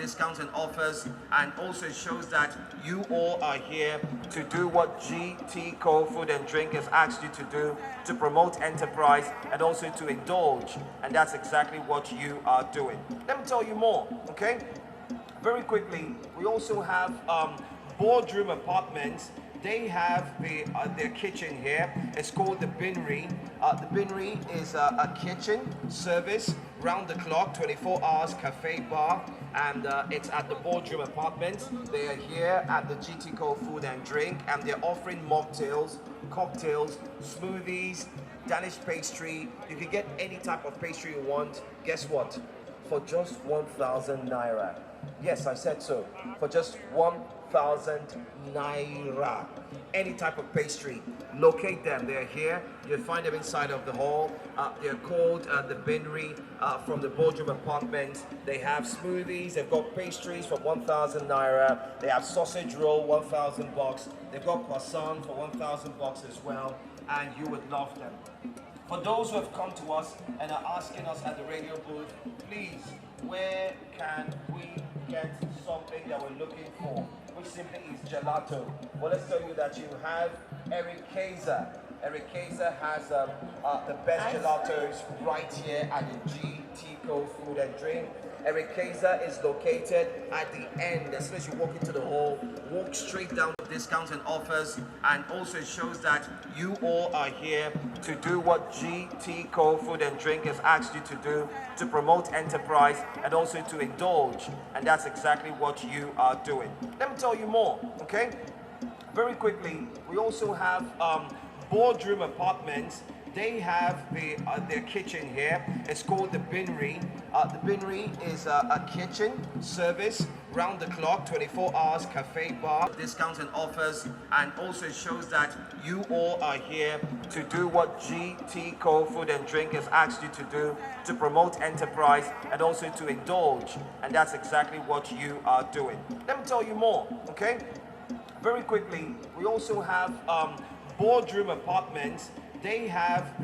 discounts and offers, and also shows that you all are here to do what GT Co Food and Drink has asked you to do, to promote enterprise and also to indulge, and that's exactly what you are doing. Let me tell you more, okay? Very quickly, we also have boardroom apartments. They have their kitchen here. It's called the Binry. The Binry is a kitchen service, round the clock, 24 hours cafe bar, and it's at the boardroom apartments. They are here at the GTCO Food and Drink, and they're offering mocktails, cocktails, smoothies, Danish pastry. You can get any type of pastry you want. Guess what? For just 1,000 naira. Yes, I said so. For just 1,000 naira. Any type of pastry. Locate them. They're here. You'll find them inside of the hall. They're called the Binry from the boardroom apartment. They have smoothies. They've got pastries for 1,000 naira. They have sausage roll, 1,000 bucks. They've got croissant for 1,000 bucks as well. And you would love them. For those who have come to us and are asking us at the radio booth, please, where can we get something that we're looking for, which simply is gelato? Well, let's tell you that you have Eric Kaiser. Eric Kaiser has the best gelatos right here at the GTCO Food and Drink. Eric Kaiser is located at the end. As soon as you walk into the hall, walk straight down the discounts and offers, and also shows that you all are here to do what GTCO Food and Drink has asked you to do, to promote enterprise and also to indulge, and that's exactly what you are doing. Let me tell you more, okay? Very quickly, we also have boardroom apartments. They have their kitchen here. It's called the Binry. The Binry is a kitchen service, round the clock, 24 hours cafe bar, discounts and offers, and also shows that you all are here to do what GTCO Food and Drink has asked you to do, to promote enterprise and also to indulge, and that's exactly what you are doing. Let me tell you more, okay? Very quickly, we also have boardroom apartments. They have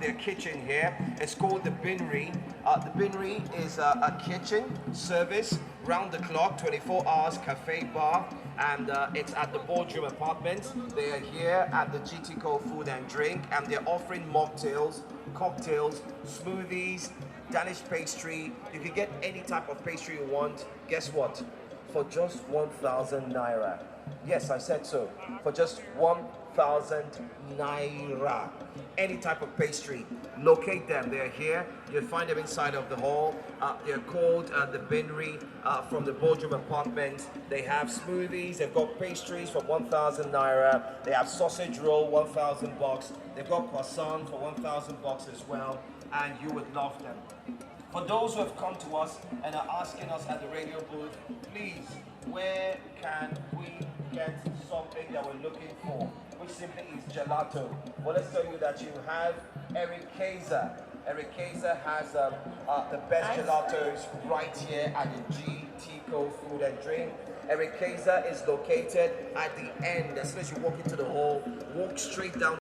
their kitchen here. It's called the Binry. The Binry is a kitchen service, round the clock, 24 hours cafe bar, and it's at the boardroom apartments. They are here at the GTCO Food and Drink, and they're offering mocktails, cocktails, smoothies, Danish pastry. You can get any type of pastry you want. Guess what? For just 1,000 naira. Yes, I said so. For just 1,000 naira. Any type of pastry. Locate them. They're here. You'll find them inside of the hall. They're called the Binry from the boardroom apartment. They have smoothies. They've got pastries for 1,000 naira. They have sausage roll, 1,000 bucks. They've got croissant for 1,000 bucks as well. And you would love them. For those who have come to us and are asking us at the radio booth, please, where can we get something that we're looking for, which simply is gelato? Well, let's tell you that you have Eric Kaiser. Eric Kaiser has the best gelatos right here at the GTCO Food and Drink. Eric Kaiser is located at the end. As soon as you walk into the hall, walk straight down